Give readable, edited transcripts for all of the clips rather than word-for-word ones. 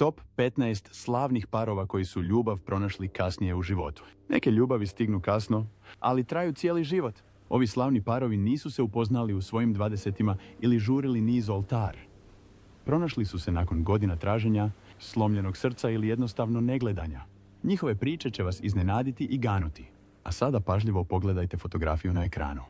Top 15 slavnih parova koji su ljubav pronašli kasnije u životu. Neke ljubavi stignu kasno, ali traju cijeli život. Ovi slavni parovi nisu se upoznali u svojim 20-ima ili žurili niz oltar. Pronašli su se nakon godina traženja, slomljenog srca ili jednostavno negledanja. Njihove priče će vas iznenaditi i ganuti. A sada pažljivo pogledajte fotografiju na ekranu.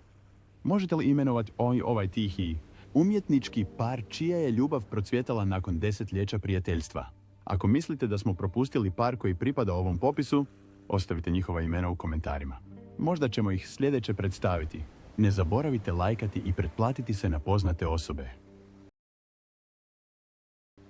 Možete li imenovati ovaj tihi, umjetnički par čija je ljubav procvjetala nakon desetljeća prijateljstva? Ako mislite da smo propustili par koji pripada ovom popisu, ostavite njihova imena u komentarima. Možda ćemo ih sljedeće predstaviti. Ne zaboravite lajkati i pretplatiti se na poznate osobe.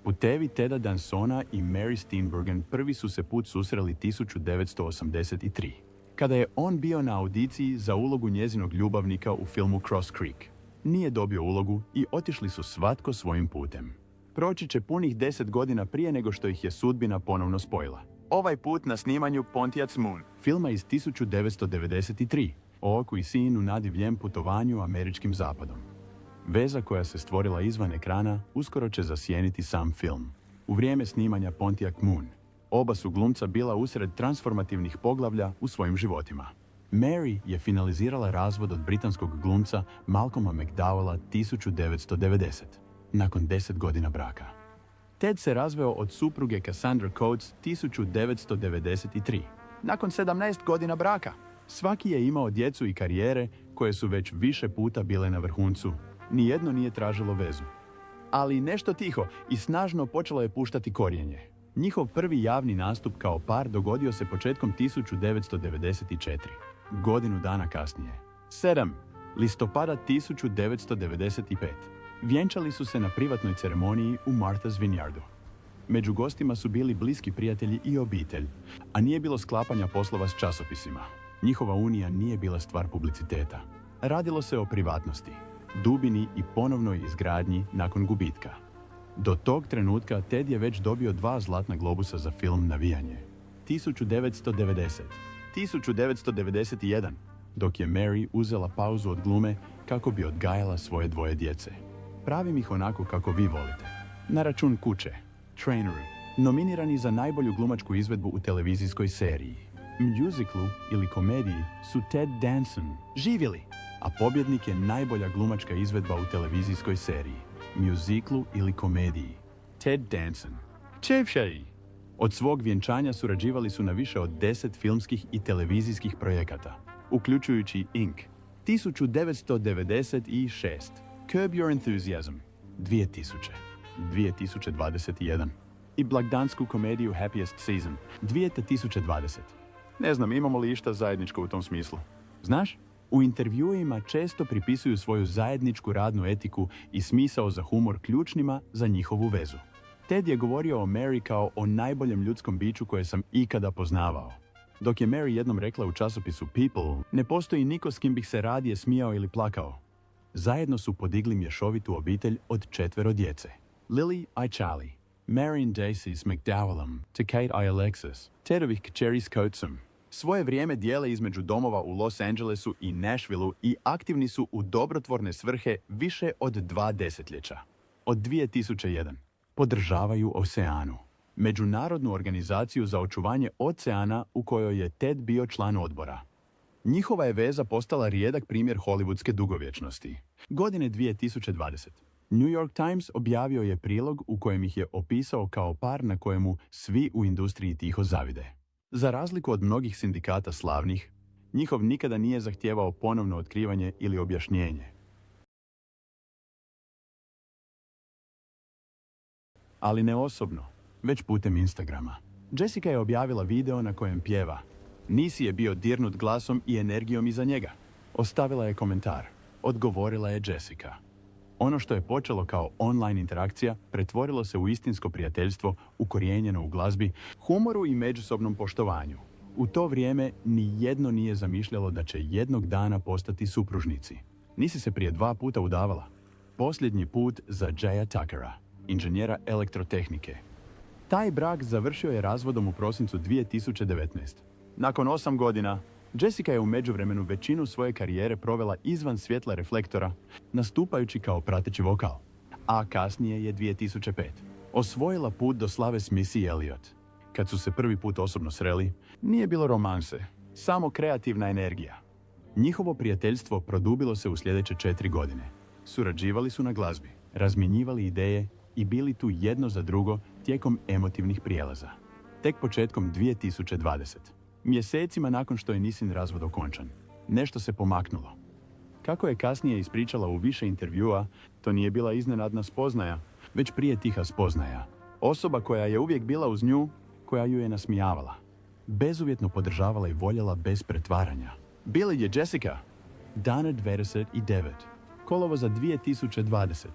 Putevi Teda Dansona i Mary Steenburgen prvi su se put susreli 1983, kada je on bio na audiciji za ulogu njezinog ljubavnika u filmu Cross Creek. Nije dobio ulogu i otišli su svatko svojim putem. Proći će punih 10 godina prije nego što ih je sudbina ponovno spojila. Ovaj put na snimanju Pontiac Moon, filma iz 1993, o oku i sinu nadivljem putovanju američkim zapadom. Veza koja se stvorila izvan ekrana uskoro će zasjeniti sam film. U vrijeme snimanja Pontiac Moon, oba su glumca bila usred transformativnih poglavlja u svojim životima. Mary je finalizirala razvod od britanskog glumca Malcolma McDowella 1990, nakon 10 godina braka. Ted se razveo od supruge Cassandra Coates 1993, nakon 17 godina braka. Svaki je imao djecu i karijere koje su već više puta bile na vrhuncu. Nijedno nije tražilo vezu. Ali nešto tiho i snažno počelo je puštati korijenje. Njihov prvi javni nastup kao par dogodio se početkom 1994, godinu dana kasnije. 7. listopada 1995. Vjenčali su se na privatnoj ceremoniji u Martha's Vineyardu. Među gostima su bili bliski prijatelji i obitelj, a nije bilo sklapanja poslova s časopisima. Njihova unija nije bila stvar publiciteta. Radilo se o privatnosti, dubini i ponovnoj izgradnji nakon gubitka. Do tog trenutka Ted je već dobio 2 zlatna globusa za film Navijanje. 1990, 1991, dok je Mary uzela pauzu od glume kako bi odgajala svoje 2 djece. Pravim ih onako kako vi volite. Na račun kuće, Traineru, nominirani za najbolju glumačku izvedbu u televizijskoj seriji. Musiclu ili komediji su Ted Danson, živjeli, a pobjednik je najbolja glumačka izvedba u televizijskoj seriji, musiclu ili komediji. Ted Danson. Čevšaji! Od svog vjenčanja surađivali su na više od 10 filmskih i televizijskih projekata, uključujući Inc. 1996, Curb Your Enthusiasm 2000, 2021 i blagdansku komediju Happiest Season 2020. Ne znam, imamo li išta zajedničko u tom smislu? Znaš? U intervjuima često pripisuju svoju zajedničku radnu etiku i smisao za humor ključnima za njihovu vezu. Ted je govorio o Mary kao o najboljem ljudskom biću koje sam ikada poznavao. Dok je Mary jednom rekla u časopisu People, ne postoji niko s kim bih se radije smijao ili plakao. Zajedno su podigli mješovitu obitelj od 4 djece. Lily i Charlie, Marion Daisy s McDowellom, te Kate i Alexis, Tedovih kćeri s Coatesom. Svoje vrijeme dijele između domova u Los Angelesu i Nashvilleu i aktivni su u dobrotvorne svrhe više od 2 desetljeća. Od 2001. podržavaju Oceanu, međunarodnu organizaciju za očuvanje oceana u kojoj je Ted bio član odbora. Njihova je veza postala rijedak primjer hollywoodske dugovječnosti. Godine 2020. New York Times objavio je prilog u kojem ih je opisao kao par na kojemu svi u industriji tiho zavide. Za razliku od mnogih sindikata slavnih, njihov nikada nije zahtijevao ponovno otkrivanje ili objašnjenje. Ali ne osobno, već putem Instagrama. Jessica je objavila video na kojem pjeva. Nisi je bio dirnut glasom i energijom iza njega. Ostavila je komentar. Odgovorila je Jessica. Ono što je počelo kao online interakcija pretvorilo se u istinsko prijateljstvo ukorijenjeno u glazbi, humoru i međusobnom poštovanju. U to vrijeme ni jedno nije zamišljalo da će jednog dana postati supružnici. Nisi se prije 2 puta udavala. Posljednji put za Jaya Tuckera, inženjera elektrotehnike. Taj brak završio je razvodom u prosincu 2019. Nakon 8 godina, Jessica je u međuvremenu većinu svoje karijere provela izvan svjetla reflektora, nastupajući kao prateći vokal. A kasnije je 2005. osvojila put do slave s Missy Elliott. Kad su se prvi put osobno sreli, nije bilo romanse, samo kreativna energija. Njihovo prijateljstvo produbilo se u sljedeće 4 godine. Surađivali su na glazbi, razmjenjivali ideje i bili tu jedno za drugo tijekom emotivnih prijelaza. Tek početkom 2020. Mjesecima nakon što je Nisin razvod okončan, nešto se pomaknulo. Kako je kasnije ispričala u više intervjua, to nije bila iznenadna spoznaja, već prije tiha spoznaja. Osoba koja je uvijek bila uz nju, koja ju je nasmijavala. Bezuvjetno podržavala i voljela bez pretvaranja. Bila je Jessica. Dana 29. Kolovoza 2020.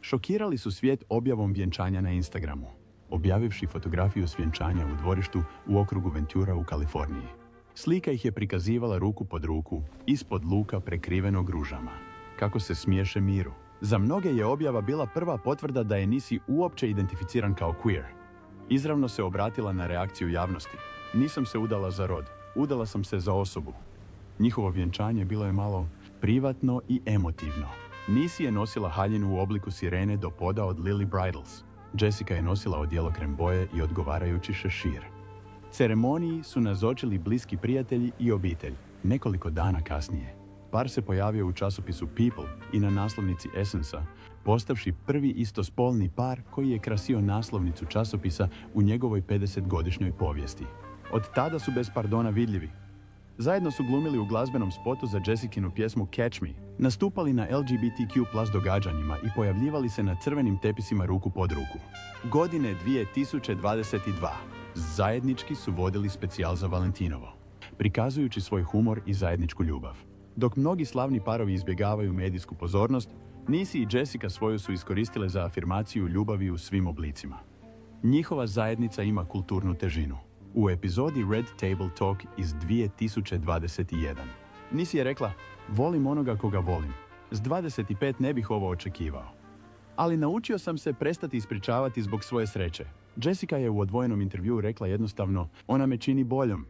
Šokirali su svijet objavom vjenčanja na Instagramu, objavivši fotografiju s vjenčanja u dvorištu u okrugu Ventura u Kaliforniji. Slika ih je prikazivala ruku pod ruku, ispod luka prekrivenog ružama. Kako se smiješe miru. Za mnoge je objava bila prva potvrda da je Nisi uopće identificiran kao queer. Izravno se obratila na reakciju javnosti. Nisam se udala za rod, udala sam se za osobu. Njihovo vjenčanje bilo je malo privatno i emotivno. Nisi je nosila haljinu u obliku sirene do poda od Lily Bridals. Jessica je nosila odijelo krem boje i odgovarajući šešir. Ceremoniji su nazočili bliski prijatelji i obitelj. Nekoliko dana kasnije, par se pojavio u časopisu People i na naslovnici Essence-a, postavši prvi istospolni par koji je krasio naslovnicu časopisa u njegovoj 50-godišnjoj povijesti. Od tada su bez pardona vidljivi. Zajedno su glumili u glazbenom spotu za Jessicinu pjesmu Catch Me, nastupali na LGBTQ+ događanjima i pojavljivali se na crvenim tepisima ruku pod ruku. Godine 2022. Zajednički su vodili specijal za Valentinovo, prikazujući svoj humor i zajedničku ljubav. Dok mnogi slavni parovi izbjegavaju medijsku pozornost, Nisi i Jessica svoju su iskoristile za afirmaciju ljubavi u svim oblicima. Njihova zajednica ima kulturnu težinu. U epizodi Red Table Talk iz 2021. Nisi je rekla, volim onoga koga volim. S 25 ne bih ovo očekivao. Ali naučio sam se prestati ispričavati zbog svoje sreće. Jessica je u odvojenom intervjuu rekla jednostavno, ona me čini boljom.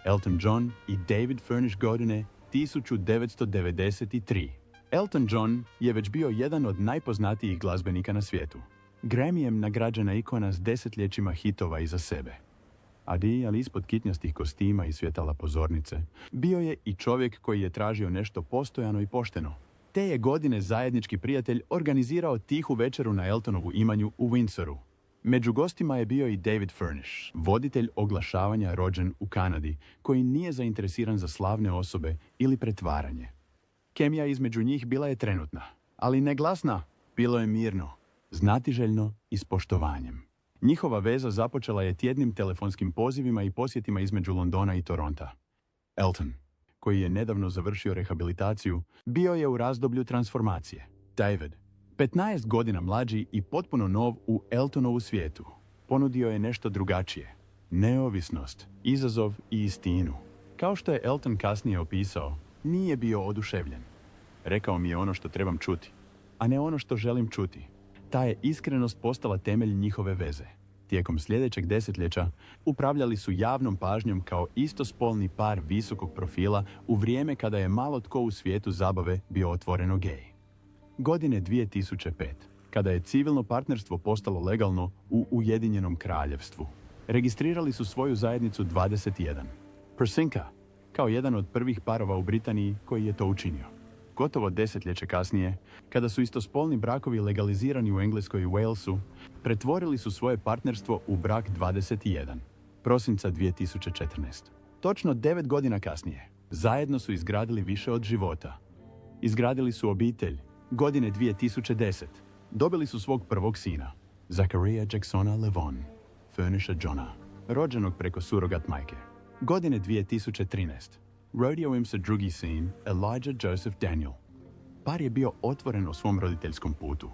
Elton John i David Furnish godine 1993. Elton John je već bio jedan od najpoznatijih glazbenika na svijetu. Grammyjem nagrađena ikona s desetljećima hitova iza sebe. Ali ispod kitnjastih kostima i svjetala pozornice, bio je i čovjek koji je tražio nešto postojano i pošteno. Te je godine zajednički prijatelj organizirao tihu večeru na Eltonovu imanju u Windsoru. Među gostima je bio i David Furnish, voditelj oglašavanja rođen u Kanadi, koji nije zainteresiran za slavne osobe ili pretvaranje. Kemija između njih bila je trenutna, ali ne glasna, bilo je mirno, znatiželjno i s poštovanjem. Njihova veza započela je tjednim telefonskim pozivima i posjetima između Londona i Toronta. Elton, koji je nedavno završio rehabilitaciju, bio je u razdoblju transformacije. David, 15 godina mlađi i potpuno nov u Eltonovu svijetu, ponudio je nešto drugačije. Neovisnost, izazov i istinu. Kao što je Elton kasnije opisao, nije bio oduševljen. Rekao mi je ono što trebam čuti, a ne ono što želim čuti. Ta je iskrenost postala temelj njihove veze. Tijekom sljedećeg desetljeća upravljali su javnom pažnjom kao istospolni par visokog profila u vrijeme kada je malo tko u svijetu zabave bio otvoreno gej. Godine 2005, kada je civilno partnerstvo postalo legalno u Ujedinjenom kraljevstvu, registrirali su svoju zajednicu 21. Persinka, kao jedan od prvih parova u Britaniji koji je to učinio. Gotovo desetljeće kasnije, kada su istospolni brakovi legalizirani u Engleskoj i Walesu, pretvorili su svoje partnerstvo u brak 21. Prosinca 2014. Točno 9 godina kasnije, zajedno su izgradili više od života. Izgradili su obitelj. Godine 2010. Dobili su svog prvog sina, Zachariah Jacksona Levon, Furnisha Johna, rođenog preko surogat majke. Godine 2013. Rodio im se drugi sin, Elijah Joseph Daniel. Par je bio otvoren o svom roditeljskom putu,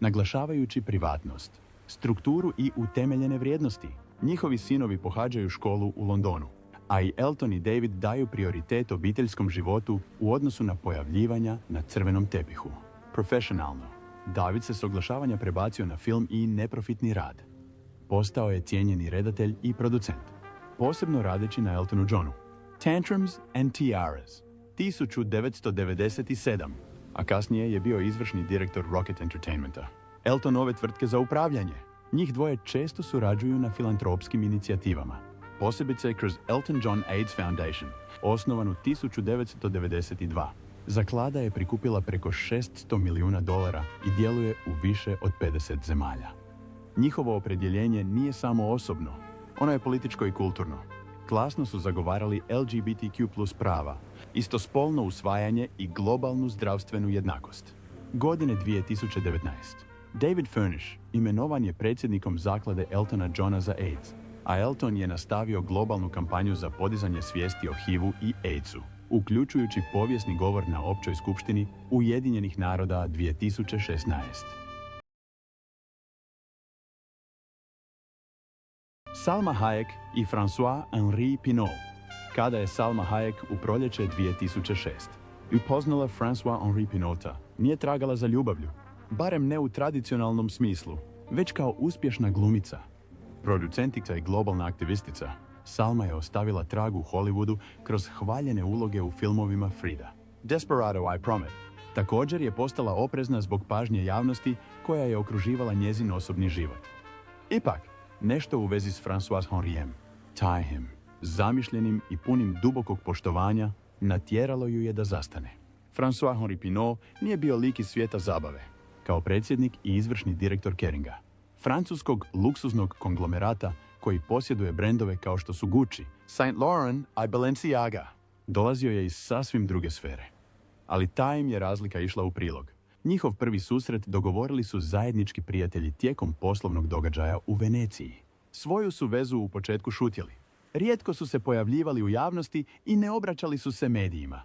naglašavajući privatnost, strukturu i utemeljene vrijednosti. Njihovi sinovi pohađaju školu u Londonu, a i Elton i David daju prioritet obiteljskom životu u odnosu na pojavljivanja na crvenom tepihu. Profesionalno, David se s oglašavanja prebacio na film i neprofitni rad. Postao je cijenjeni redatelj i producent, posebno radeći na Eltonu Johnu. Tantrums and Tiaras, 1997. a kasnije je bio izvršni direktor Rocket Entertainmenta, Eltonove tvrtke za upravljanje. Njih dvoje često surađuju na filantropskim inicijativama, posebice kroz Elton John AIDS Foundation, osnovanu 1992. Zaklada je prikupila preko $600 milijuna i djeluje u više od 50 zemalja. Njihovo opredjeljenje nije samo osobno, ono je političko i kulturno. Glasno su zagovarali LGBTQ+ prava, istospolno usvajanje i globalnu zdravstvenu jednakost. Godine 2019. David Furnish imenovan je predsjednikom zaklade Eltona Johna za AIDS, a Elton je nastavio globalnu kampanju za podizanje svijesti o HIV-u i AIDS-u, uključujući povijesni govor na Općoj skupštini Ujedinjenih naroda 2016. Salma Hayek i François-Henri Pinault. Kada je Salma Hayek u proljeće 2006. upoznala François-Henri Pinaulta, nije tragala za ljubavlju, barem ne u tradicionalnom smislu, već kao uspješna glumica. Producentica i globalna aktivistica, Salma je ostavila trag u Hollywoodu kroz hvaljene uloge u filmovima Frida, Desperado I Promise. Također je postala oprezna zbog pažnje javnosti koja je okruživala njezin osobni život. Ipak, nešto u vezi s François-Henriem, Tajem, zamišljenim i punim dubokog poštovanja, natjeralo ju je da zastane. François-Henri Pinault nije bio lik iz svijeta zabave, kao predsjednik i izvršni direktor Keringa, francuskog luksuznog konglomerata koji posjeduje brendove kao što su Gucci, Saint Laurent i Balenciaga. Dolazio je iz sasvim druge sfere. Ali ta im je razlika išla u prilog. Njihov prvi susret dogovorili su zajednički prijatelji tijekom poslovnog događaja u Veneciji. Svoju su vezu u početku šutjeli. Rijetko su se pojavljivali u javnosti i ne obraćali su se medijima.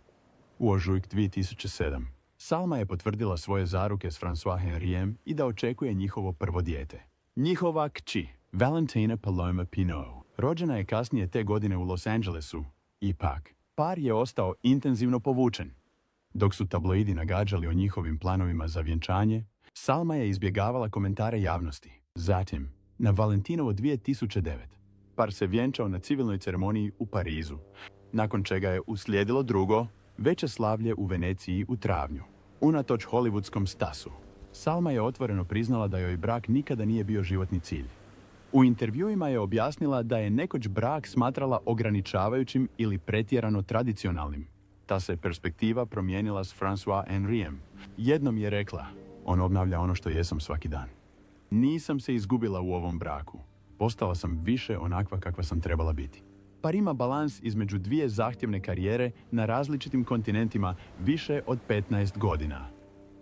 U ožujku 2007. Salma je potvrdila svoje zaruke s François-Henriem i da očekuje njihovo prvo dijete. Njihova kći, Valentina Paloma Pinault, rođena je kasnije te godine u Los Angelesu. Ipak, par je ostao intenzivno povučen. Dok su tabloidi nagađali o njihovim planovima za vjenčanje, Salma je izbjegavala komentare javnosti. Zatim, na Valentinovo 2009. par se vjenčao na civilnoj ceremoniji u Parizu, nakon čega je uslijedilo drugo, veće slavlje u Veneciji u travnju. Unatoč hollywoodskom stasu, Salma je otvoreno priznala da joj brak nikada nije bio životni cilj. U intervjuima je objasnila da je nekoć brak smatrala ograničavajućim ili pretjerano tradicionalnim. Ta se perspektiva promijenila s François-Henriem. Jednom je rekla, on obnavlja ono što jesam svaki dan. Nisam se izgubila u ovom braku. Postala sam više onakva kakva sam trebala biti. Par ima balans između dvije zahtjevne karijere na različitim kontinentima više od 15 godina.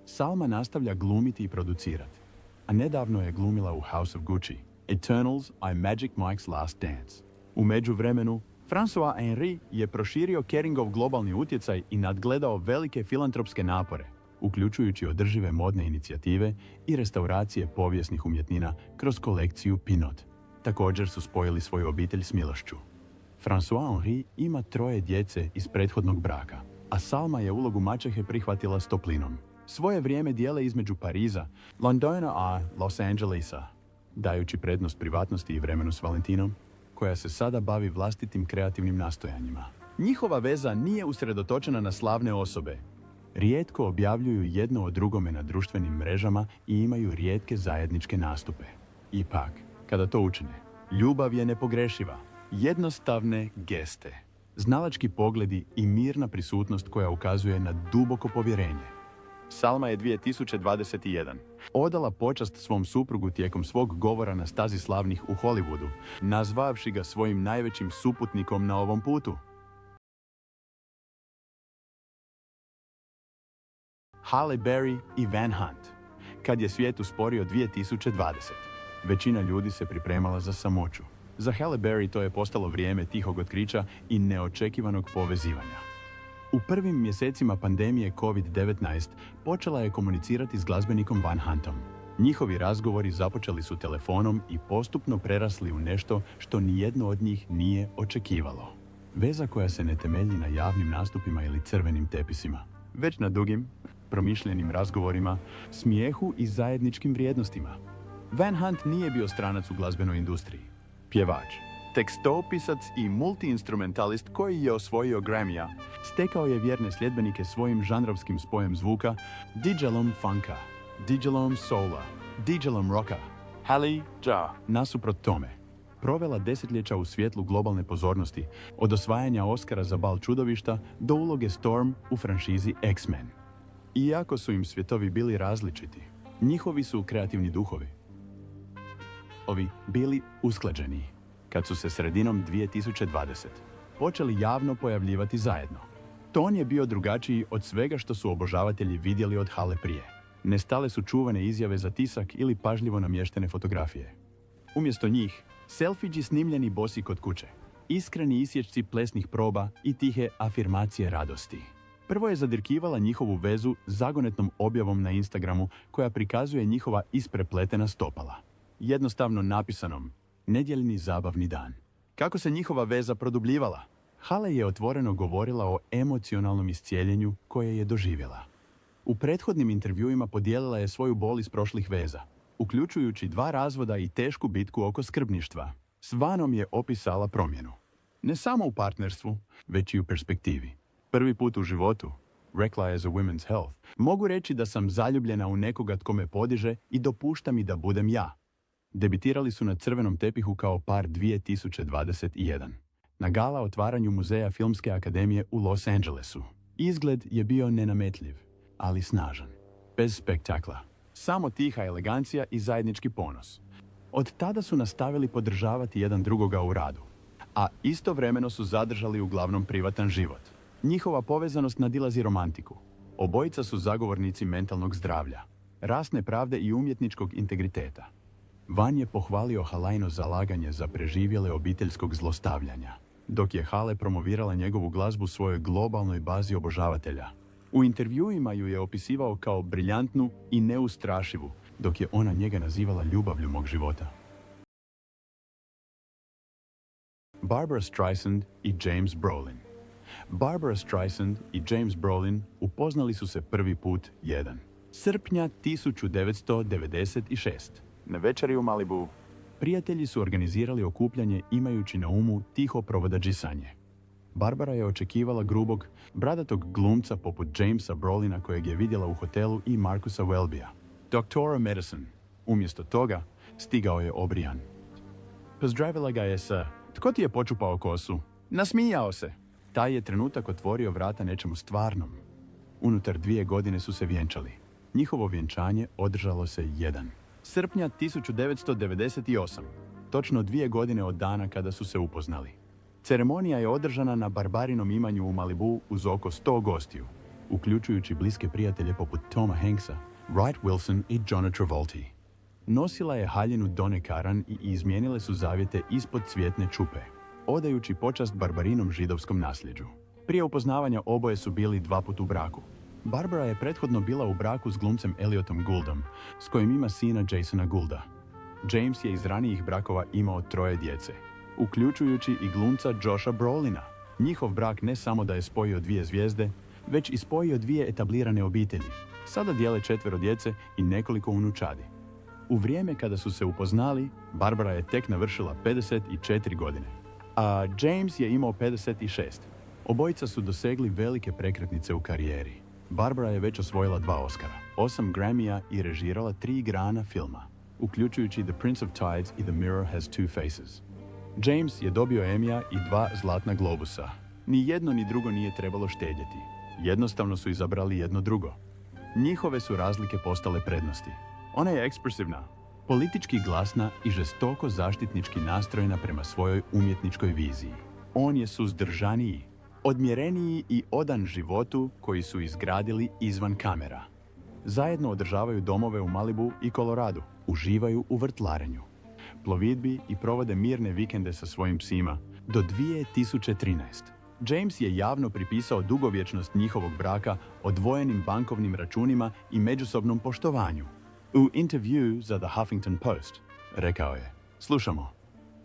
Salma nastavlja glumiti i producirati, a nedavno je glumila u House of Gucci, Eternals i Magic Mike's Last Dance. U međuvremenu, François-Henri je proširio Keringov globalni utjecaj i nadgledao velike filantropske napore, uključujući održive modne inicijative i restauracije povijesnih umjetnina kroz kolekciju Pinot. Također su spojili svoju obitelj s milošću. François-Henri ima 3 djece iz prethodnog braka, a Salma je ulogu maćehe prihvatila s toplinom. Svoje vrijeme dijele između Pariza, Londona a Los Angelesa, dajući prednost privatnosti i vremenu s Valentinom, koja se sada bavi vlastitim kreativnim nastojanjima. Njihova veza nije usredotočena na slavne osobe. Rijetko objavljuju jedno o drugome na društvenim mrežama i imaju rijetke zajedničke nastupe. Ipak, kada to učine, ljubav je nepogrešiva. Jednostavne geste, znalački pogledi i mirna prisutnost koja ukazuje na duboko povjerenje. Salma je 2021. odala počast svom suprugu tijekom svog govora na stazi slavnih u Hollywoodu, nazvavši ga svojim najvećim suputnikom na ovom putu. Halle Berry i Van Hunt. Kad je svijet usporio 2020, većina ljudi se pripremala za samoću. Za Halle Berry to je postalo vrijeme tihog otkrića i neočekivanog povezivanja. U prvim mjesecima pandemije COVID-19 počela je komunicirati s glazbenikom Van Huntom. Njihovi razgovori započeli su telefonom i postupno prerasli u nešto što nijedno od njih nije očekivalo. Veza koja se ne temelji na javnim nastupima ili crvenim tepisima, već na dugim, promišljenim razgovorima, smijehu i zajedničkim vrijednostima. Van Hunt nije bio stranac u glazbenoj industriji. Pjevač, Tekstopisac i multiinstrumentalist koji je osvojio Grammyja, stekao je vjerne sljedbenike svojim žanrovskim spojem zvuka, didželom funka, didželom soula, didželom rocka. Haley Ja, nasuprot tome, provela desetljeća u svjetlu globalne pozornosti, od osvajanja Oscara za Bal čudovišta do uloge Storm u franšizi X-Men. Iako su im svjetovi bili različiti, njihovi su kreativni duhovi bili usklađeni kad su se sredinom 2020 počeli javno pojavljivati zajedno. Ton je bio drugačiji od svega što su obožavatelji vidjeli od Hale prije. Nestale su čuvane izjave za tisak ili pažljivo namještene fotografije. Umjesto njih, selfidži snimljeni bosi kod kuće, iskreni isječci plesnih proba i tihe afirmacije radosti. Prvo je zadirkivala njihovu vezu zagonetnom objavom na Instagramu koja prikazuje njihova isprepletena stopala. Jednostavno napisanom, nedjeljni zabavni dan. Kako se njihova veza produbljivala? Hale je otvoreno govorila o emocionalnom iscijeljenju koje je doživjela. U prethodnim intervjuima podijelila je svoju bol iz prošlih veza, uključujući 2 razvoda i tešku bitku oko skrbništva. S Vanom je opisala promjenu. Ne samo u partnerstvu, već i u perspektivi. Prvi put u životu, rekla je za Women's Health, mogu reći da sam zaljubljena u nekoga tko me podiže i dopušta mi da budem ja. Debitirali su na crvenom tepihu kao par 2021. Na gala otvaranju Muzeja Filmske akademije u Los Angelesu. Izgled je bio nenametljiv, ali snažan. Bez spektakla. Samo tiha elegancija i zajednički ponos. Od tada su nastavili podržavati jedan drugoga u radu, a istovremeno su zadržali uglavnom privatan život. Njihova povezanost nadilazi romantiku. Obojica su zagovornici mentalnog zdravlja, rasne pravde i umjetničkog integriteta. Van je pohvalio Halajno zalaganje za preživjele obiteljskog zlostavljanja, dok je Hale promovirala njegovu glazbu svojoj globalnoj bazi obožavatelja. U intervjuima ju je opisivao kao briljantnu i neustrašivu, dok je ona njega nazivala ljubavlju mog života. Barbra Streisand i James Brolin. Barbra Streisand i James Brolin upoznali su se prvi put 1. srpnja 1996. Na večeri u Malibu. Prijatelji su organizirali okupljanje imajući na umu tiho provodađisanje. Barbara je očekivala grubog, bradatog glumca poput Jamesa Brolina kojeg je vidjela u hotelu i Marcusa Welbya. Doktora Medicine. Umjesto toga, stigao je obrijan. Pozdravila ga je sa: "Tko ti je počupao kosu?" Nasmijao se. Taj je trenutak otvorio vrata nečemu stvarnom. Unutar 2 godine su se vjenčali. Njihovo vjenčanje održalo se 1. srpnja 1998. Točno 2 godine od dana kada su se upoznali. Ceremonija je održana na Barbarinom imanju u Malibu uz oko 100 gostiju, uključujući bliske prijatelje poput Toma Hanksa, Wright Wilson i Johna Travolti. Nosila je haljinu Done Karan i izmijenile su zavjete ispod cvjetne čupe, odajući počast Barbarinom židovskom nasljeđu. Prije upoznavanja oboje su bili 2 puta u braku. Barbara je prethodno bila u braku s glumcem Elliotom Gouldom, s kojim ima sina Jasona Goulda. James je iz ranijih brakova imao 3 djece, uključujući i glumca Josha Brolina. Njihov brak ne samo da je spojio 2 zvijezde, već i spojio 2 etablirane obitelji. Sada dijele 4 djece i nekoliko unučadi. U vrijeme kada su se upoznali, Barbara je tek navršila 54 godine, a James je imao 56. Obojica su dosegli velike prekretnice u karijeri. Barbara je već osvojila 2 Oscara, 8 Grammyja i režirala 3 grana filma, uključujući The Prince of Tides i The Mirror Has Two Faces. James je dobio Emmya i 2 Zlatna globusa. Ni jedno ni drugo nije trebalo štedjeti. Jednostavno su izabrali jedno drugo. Njihove su razlike postale prednosti. Ona je ekspresivna, politički glasna i žestoko zaštitnički nastrojena prema svojoj umjetničkoj viziji. On je suzdržaniji, odmjereniji i odan životu koji su izgradili izvan kamera. Zajedno održavaju domove u Malibu i Koloradu, uživaju u vrtlarenju, plovidbi i provode mirne vikende sa svojim psima do 2013. James je javno pripisao dugovječnost njihovog braka odvojenim bankovnim računima i međusobnom poštovanju. U intervju za The Huffington Post rekao je: "Slušamo.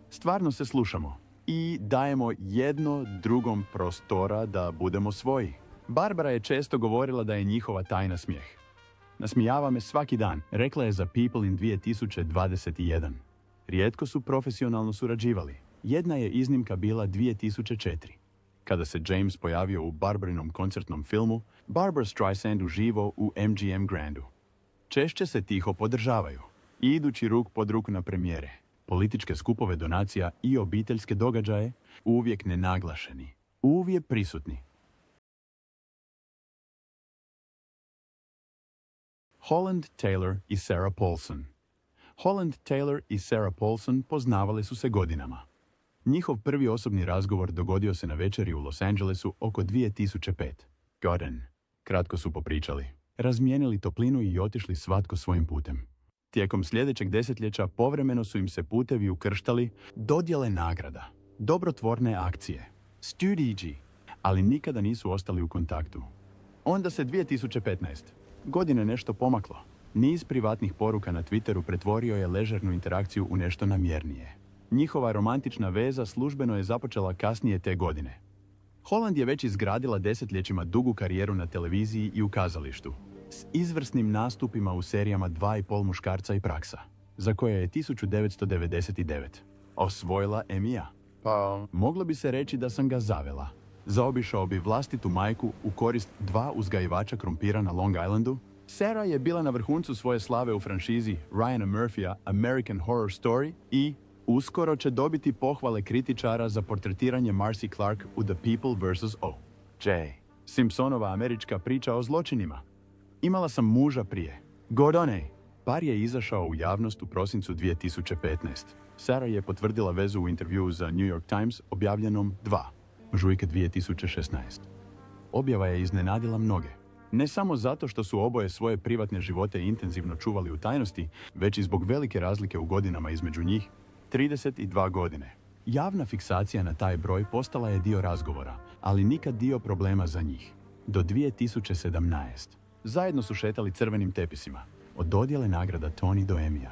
Stvarno se slušamo i dajemo jedno drugom prostora da budemo svoji." Barbara je često govorila da je njihova tajna smijeh. "Nasmijava me svaki dan", rekla je za People in 2021. Rijetko su profesionalno surađivali, Jedna je iznimka bila 2004. Kada se James pojavio u Barbarinom koncertnom filmu, Barbra Streisand uživo u MGM Grandu. Češće se tiho podržavaju, idući ruk pod ruku na premijere, političke skupove donacija i obiteljske događaje, uvijek nenaglašeni, uvijek prisutni. Holland Taylor i Sarah Paulson. Holland Taylor i Sarah Paulson poznavale su se godinama. Njihov prvi osobni razgovor dogodio se na večeri u Los Angelesu oko 2005. Godin. Kratko su popričali, razmijenili toplinu i otišli svatko svojim putem. Tijekom sljedećeg desetljeća povremeno su im se putevi ukrštali, dodjele nagrada, dobrotvorne akcije, studiji, ali nikada nisu ostali u kontaktu. Onda se 2015. godine nešto pomaklo. Niz privatnih poruka na Twitteru pretvorio je ležernu interakciju u nešto namjernije. Njihova romantična veza službeno je započela kasnije te godine. Holland je već izgradila desetljećima dugu karijeru na televiziji i u kazalištu, s izvrsnim nastupima u serijama 2,5 muškarca i praksa, za koje je 1999. osvojila Emmya. Pa, moglo bi se reći da sam ga zavela. Zaobišao bi vlastitu majku u korist 2 uzgajivača krumpira na Long Islandu. Sarah je bila na vrhuncu svoje slave u franšizi Ryana Murphya American Horror Story i uskoro će dobiti pohvale kritičara za portretiranje Marcy Clark u The People vs. O.J. Simpsonova američka priča o zločinima. Imala sam muža prije. Gordone. Par je izašao u javnost u prosincu 2015. Sarah je potvrdila vezu u intervjuu za New York Times objavljenom 2. ožujka 2016. Objava je iznenadila mnoge. Ne samo zato što su oboje svoje privatne živote intenzivno čuvali u tajnosti, već i zbog velike razlike u godinama između njih, 32 godine. Javna fiksacija na taj broj postala je dio razgovora, ali nikad dio problema za njih. Do 2017. Zajedno su šetali crvenim tepisima, od dodjele nagrada Tony do Emmya.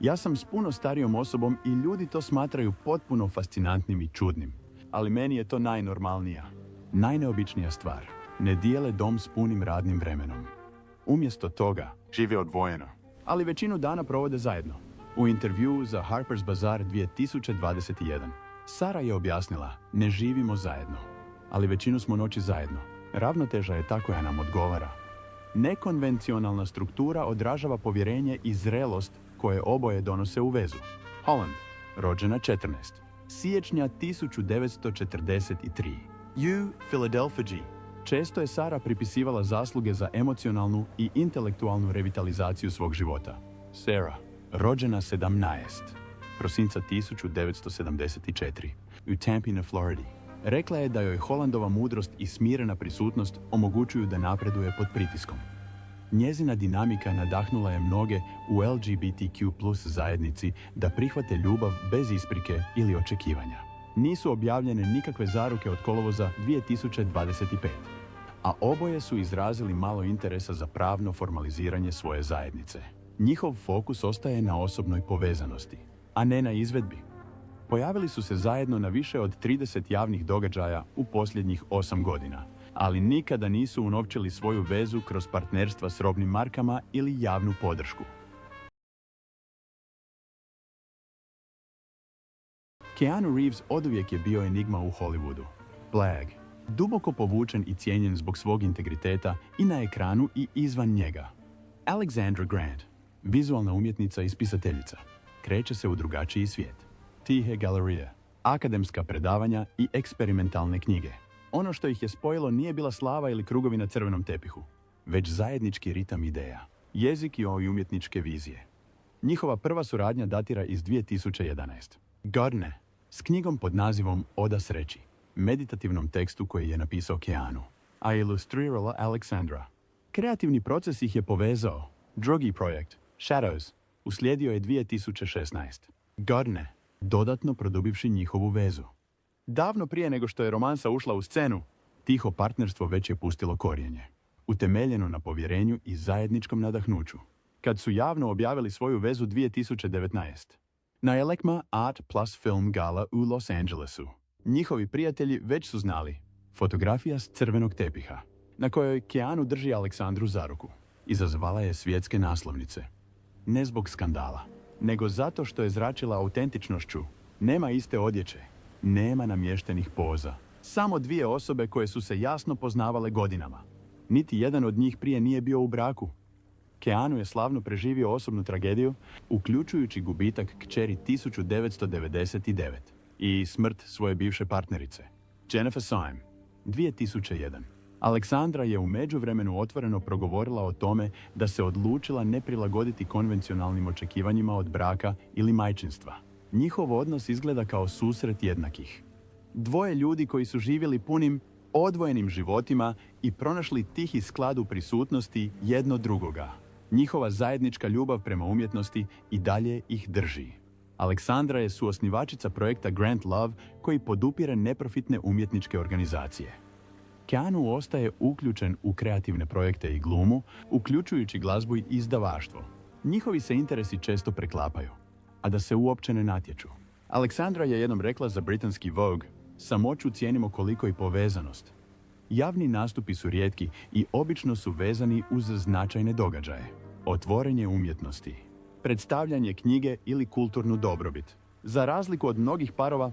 Ja sam s puno starijom osobom i ljudi to smatraju potpuno fascinantnim i čudnim, ali meni je to najnormalnija, najneobičnija stvar. Ne dijele dom s punim radnim vremenom. Umjesto toga, žive odvojeno, ali većinu dana provode zajedno. U intervjuu za Harper's Bazaar 2021, Sarah je objasnila, ne živimo zajedno, ali većinu smo noći zajedno. Ravnoteža je ta koja nam odgovara. Nekonvencionalna struktura odražava povjerenje i zrelost koje oboje donose u vezu. Holland, rođena 14. siječnja 1943. U Philadelphia. Često je Sarah pripisivala zasluge za emocionalnu i intelektualnu revitalizaciju svog života. Sarah, rođena 17. prosinca 1974. u Tampa na Floridi. Rekla je da joj Hollandova mudrost i smirena prisutnost omogućuju da napreduje pod pritiskom. Njezina dinamika nadahnula je mnoge u LGBTQ+ zajednici da prihvate ljubav bez isprike ili očekivanja. Nisu objavljene nikakve zaruke od kolovoza 2025, a oboje su izrazili malo interesa za pravno formaliziranje svoje zajednice. Njihov fokus ostaje na osobnoj povezanosti, a ne na izvedbi. Pojavili su se zajedno na više od 30 javnih događaja u posljednjih 8 godina, ali nikada nisu unovčili svoju vezu kroz partnerstva s robnim markama ili javnu podršku. Keanu Reeves oduvijek je bio enigma u Hollywoodu. Blag, duboko povučen i cijenjen zbog svog integriteta i na ekranu i izvan njega. Alexandra Grant, vizualna umjetnica i spisateljica, kreće se u drugačiji svijet. Tihe galerije, akademska predavanja i eksperimentalne knjige. Ono što ih je spojilo nije bila slava ili krugovi na crvenom tepihu, već zajednički ritam ideja, jezik i umjetničke vizije. Njihova prva suradnja datira iz 2011. godine, s knjigom pod nazivom Oda sreći, meditativnom tekstu koji je napisao Keanu, a ilustrirala Alexandra. Kreativni proces ih je povezao. Drugi projekt, Shadows, uslijedio je 2016. godine, dodatno produbivši njihovu vezu. Davno prije nego što je romansa ušla u scenu, tiho partnerstvo već je pustilo korijenje, utemeljeno na povjerenju i zajedničkom nadahnuću. Kad su javno objavili svoju vezu 2019. na Elecma Art Plus Film Gala u Los Angelesu, njihovi prijatelji već su znali fotografija s crvenog tepiha, na kojoj Keanu drži Aleksandru za ruku, izazvala je svjetske naslovnice. Ne zbog skandala, nego zato što je zračila autentičnošću, Nema iste odjeće, nema namještenih poza. Samo dvije osobe koje su se jasno poznavale godinama. Niti jedan od njih prije nije bio u braku. Keanu je slavno preživio osobnu tragediju, uključujući gubitak kćeri 1999 i smrt svoje bivše partnerice, Jennifer Syme, 2001. Aleksandra je u međuvremenu otvoreno progovorila o tome da se odlučila ne prilagoditi konvencionalnim očekivanjima od braka ili majčinstva. Njihov odnos izgleda kao susret jednakih. Dvoje ljudi koji su živjeli punim, odvojenim životima i pronašli tihi sklad u prisutnosti jedno drugoga. Njihova zajednička ljubav prema umjetnosti i dalje ih drži. Aleksandra je suosnivačica projekta Grant Love koji podupire neprofitne umjetničke organizacije. Keanu ostaje uključen u kreativne projekte i glumu, uključujući glazbu i izdavaštvo. Njihovi se interesi često preklapaju, a da se uopće ne natječu. Aleksandra je jednom rekla za britanski Vogue: samoću cijenimo koliko i povezanost. Javni nastupi su rijetki i obično su vezani uz značajne događaje. Otvorenje umjetnosti, predstavljanje knjige ili kulturnu dobrobit. Za razliku od mnogih parova,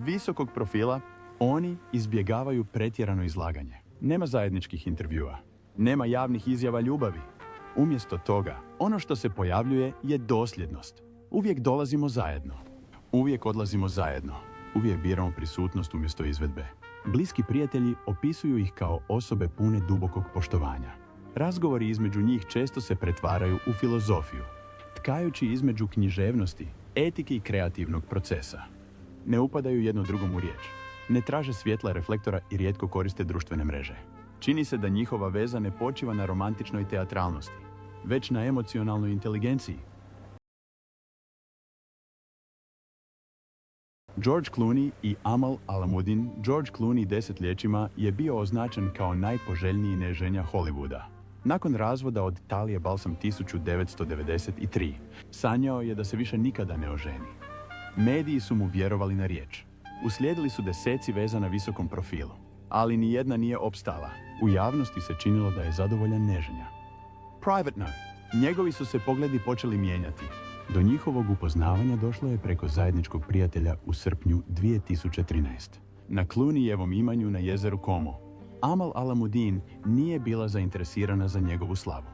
visokog profila, oni izbjegavaju pretjerano izlaganje. Nema zajedničkih intervjua, nema javnih izjava ljubavi. Umjesto toga, ono što se pojavljuje je dosljednost. Uvijek dolazimo zajedno. Uvijek odlazimo zajedno. Uvijek biramo prisutnost umjesto izvedbe. Bliski prijatelji opisuju ih kao osobe pune dubokog poštovanja. Razgovori između njih često se pretvaraju u filozofiju, tkajući između književnosti, etike i kreativnog procesa. Ne upadaju jedno drugom u riječ. Ne traže svjetla reflektora i rijetko koriste društvene mreže. Čini se da njihova veza ne počiva na romantičnoj teatralnosti, već na emocionalnoj inteligenciji. George Clooney i Amal Alamuddin. George Clooney desetljećima je bio označen kao najpoželjniji neženja Hollywooda. Nakon razvoda od Talie Balsam 1993, sanjao je da se više nikada ne oženi. Mediji su mu vjerovali na riječ. Uslijedili su deseci veza na visokom profilu, ali ni jedna nije opstala. U javnosti se činilo da je zadovoljan neženja. Privatno, njegovi su se pogledi počeli mijenjati. Do njihovog upoznavanja došlo je preko zajedničkog prijatelja u srpnju 2013. Na Clooneyjevom imanju na jezeru Como. Amal Alamuddin nije bila zainteresirana za njegovu slavu.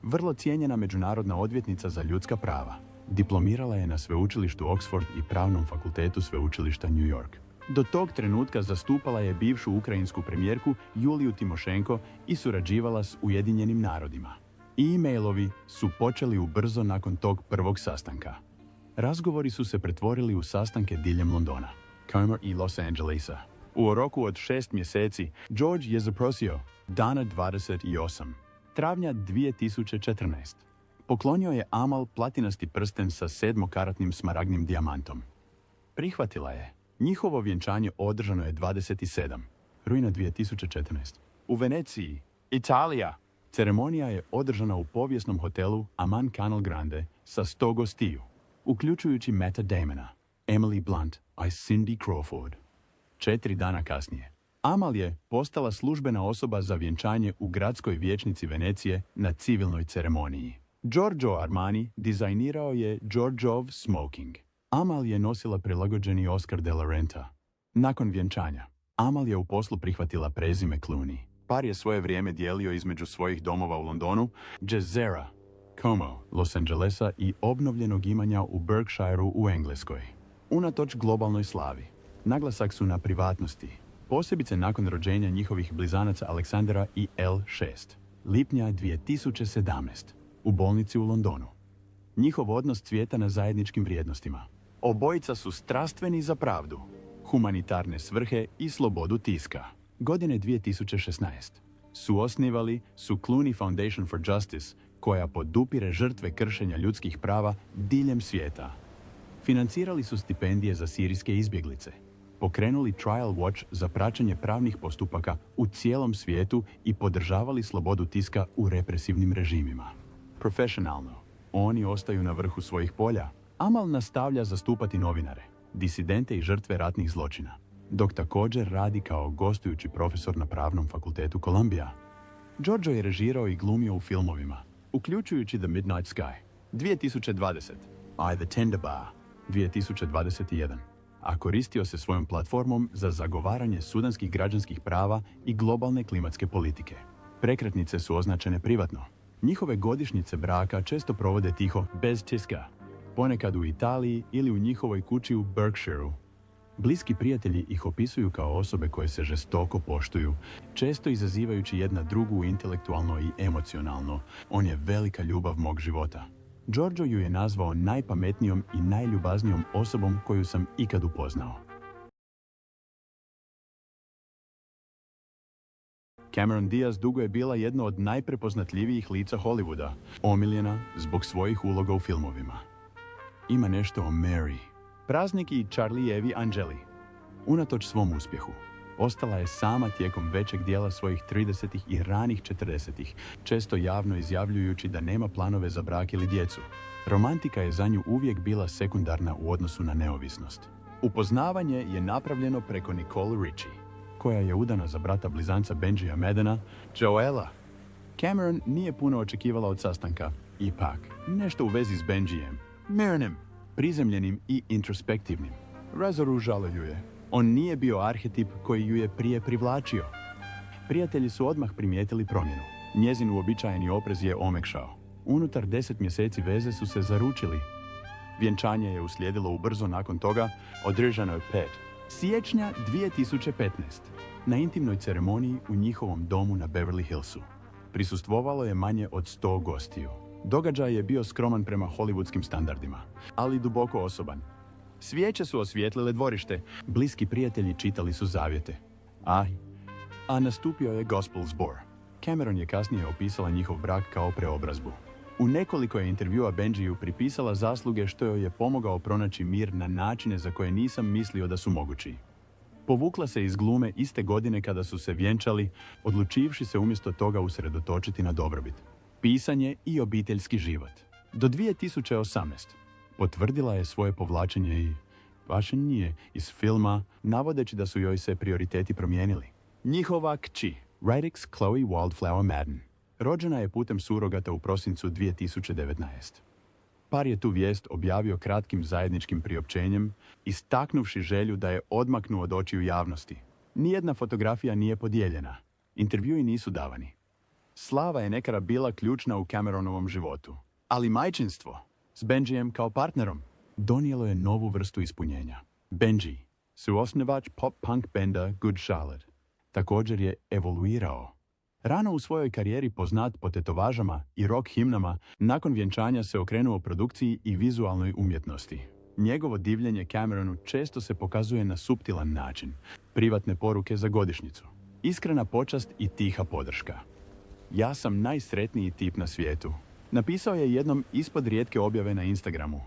Vrlo cijenjena međunarodna odvjetnica za ljudska prava. Diplomirala je na sveučilištu Oxford i pravnom fakultetu sveučilišta New York. Do tog trenutka zastupala je bivšu ukrajinsku premijerku Juliju Timošenko i surađivala s Ujedinjenim narodima. E-mailovi su počeli ubrzo nakon tog prvog sastanka. Razgovori su se pretvorili u sastanke diljem Londona, Como i Los Angelesa. U roku od 6 mjeseci George je zaprosio dana 28. travnja 2014. Poklonio je Amal platinasti prsten sa 7-karatnim smaragdnim dijamantom. Prihvatila je. Njihovo vjenčanje održano je 27. rujna 2014. U Veneciji, Italija. Ceremonija je održana u povijesnom hotelu Aman Canal Grande sa 100 gostiju, uključujući Matta Damona, Emily Blunt i Cindy Crawford. 4 dana kasnije, Amal je postala službena osoba za vjenčanje u gradskoj vijećnici Venecije na civilnoj ceremoniji. Giorgio Armani dizajnirao je Giorgiov smoking. Amal je nosila prilagođeni Oscar de la Renta. Nakon vjenčanja, Amal je u poslu prihvatila prezime Clooney. Par je svoje vrijeme dijelio između svojih domova u Londonu, Jazzera, Como, Los Angelesa i obnovljenog imanja u Berkshireu u Engleskoj. Unatoč globalnoj slavi, naglasak su na privatnosti, posebice nakon rođenja njihovih blizanaca Aleksandra i L6, lipnja 2017, u bolnici u Londonu. Njihov odnos cvijeta na zajedničkim vrijednostima. Obojica su strastveni za pravdu, humanitarne svrhe i slobodu tiska. Godine 2016 suosnivali su Clooney Foundation for Justice, koja podupire žrtve kršenja ljudskih prava diljem svijeta. Financirali su stipendije za sirijske izbjeglice, pokrenuli Trial Watch za praćenje pravnih postupaka u cijelom svijetu i podržavali slobodu tiska u represivnim režimima. Profesionalno, oni ostaju na vrhu svojih polja. Amal nastavlja zastupati novinare, disidente i žrtve ratnih zločina, dok također radi kao gostujući profesor na Pravnom fakultetu Columbia. Giorgio je režirao i glumio u filmovima, uključujući The Midnight Sky, 2020, I the Tender Bar 2021, a koristio se svojom platformom za zagovaranje sudanskih građanskih prava i globalne klimatske politike. Prekretnice su označene privatno. Njihove godišnjice braka često provode tiho, bez tiska, ponekad u Italiji ili u njihovoj kući u Berkshireu. Bliski prijatelji ih opisuju kao osobe koje se žestoko poštuju, često izazivajući jedna drugu intelektualno i emocionalno. On je velika ljubav mog života. Giorgio ju je nazvao najpametnijom i najljubaznijom osobom koju sam ikad upoznao. Cameron Diaz dugo je bila jedno od najprepoznatljivijih lica Hollywooda, omiljena zbog svojih uloga u filmovima. Ima nešto o Mary, Praznik i Charlievi Angeli. Unatoč svom uspjehu, ostala je sama tijekom većeg dijela svojih 30-ih i ranih 40-ih, često javno izjavljujući da nema planove za brak ili djecu. Romantika je za nju uvijek bila sekundarna u odnosu na neovisnost. Upoznavanje je napravljeno preko Nicole Richie, koja je udana za brata blizanca Benjija Madena, Joela. Cameron nije puno očekivala od sastanka. Ipak, nešto u vezi s Benjijem, mirnim, prizemljenim i introspektivnim, razoružalo ju je. On nije bio arhetip koji ju je prije privlačio. Prijatelji su odmah primijetili promjenu. Njezin uobičajeni oprez je omekšao. Unutar 10 mjeseci veze su se zaručili. Vjenčanje je uslijedilo ubrzo nakon toga, održano je 5. siječnja 2015. na intimnoj ceremoniji u njihovom domu na Beverly Hillsu. Prisustvovalo je manje od 100 gostiju. Događaj je bio skroman prema hollywoodskim standardima, ali duboko osoban. Svijeće su osvijetlile dvorište, bliski prijatelji čitali su zavjete. A nastupio je gospel zbor. Cameron je kasnije opisala njihov brak kao preobrazbu. U nekoliko je intervjua Benjiju pripisala zasluge što joj je pomogao pronaći mir na načine za koje nisam mislio da su mogući. Povukla se iz glume iste godine kada su se vjenčali, odlučivši se umjesto toga usredotočiti na dobrobit, pisanje i obiteljski život. Do 2018. potvrdila je svoje povlačenje i vašenje iz filma, navodeći da su joj se prioriteti promijenili. Njihova kći, Rydix Chloe Wildflower Madden, rođena je putem surogata u prosincu 2019. Par je tu vijest objavio kratkim zajedničkim priopćenjem, istaknuvši želju da je odmaknu od očiju javnosti. Nijedna fotografija nije podijeljena. Intervjui nisu davani. Slava je nekada bila ključna u Cameronovom životu, ali majčinstvo s Benjijem kao partnerom donijelo je novu vrstu ispunjenja. Benji, suosnivač pop-punk benda Good Charlotte, također je evoluirao. Rano u svojoj karijeri poznat po tetovažama i rock himnama, nakon vjenčanja se okrenuo produkciji i vizualnoj umjetnosti. Njegovo divljenje Cameronu često se pokazuje na suptilan način. Privatne poruke za godišnjicu, iskrena počast i tiha podrška. Ja sam najsretniji tip na svijetu, napisao je jednom ispod rijetke objave na Instagramu.